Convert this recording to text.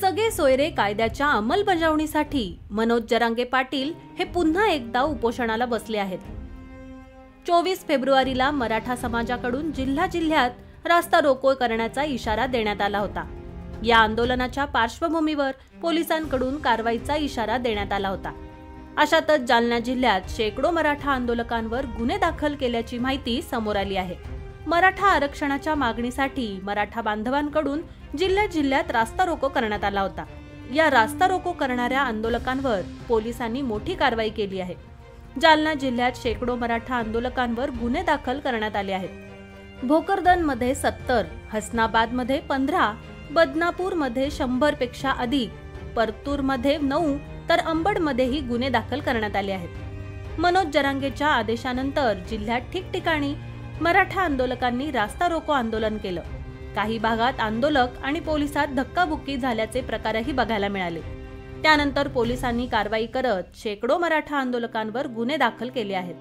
सगळे सोयरे कायद्याच्या अंमलबजावणीसाठी मनोज जरांगे पाटील हे पुन्हा एकदा उपोषणाला बसले आहेत। 24 फेब्रुवारीला मराठा समाजाकडून जिल्ह्यात रास्ता रोको करण्याचा इशारा देण्यात आला होता। या आंदोलनाच्या पार्श्वभूमीवर पोलिसांकडून कारवाईचा इशारा देण्यात आला होता। अशातच जालना जिल्ह्यात शेकडो मराठा आंदोलकांवर गुन्हे दाखल केल्याची माहिती समोर आली आहे। मराठा आरक्षणाच्या मागणीसाठी मराठा बांधवांकडून जिल्ह्यात रास्ता रोको करण्यात आला होता। या रास्ता रोको करणाऱ्या आंदोलकांवर पोलिसांनी मोठी कारवाई केली आहे। जालना जिल्ह्यात शेकडो मराठा आंदोलकांवर गुन्हे दाखल करण्यात आले आहेत। भोकरदनमध्ये 70, हसनाबादमध्ये 15, बदनापूरमध्ये 100 पेक्षा अधिक, परतूरमध्ये 9 तर अंबडमध्येही गुन्हे दाखल करण्यात आले आहेत। मनोज जरांगेच्या आदेशानंतर जिल्ह्यात ठिकठिकाणी मराठा आंदोलकांनी रास्ता रोको आंदोलन केलं। काही भागात आंदोलक आणि पोलिसात धक्काबुक्की झाल्याचे प्रकारही बघायला मिळाले। त्यानंतर पोलिसांनी कारवाई करत शेकडो मराठा आंदोलकांवर गुन्हे दाखल केले आहेत।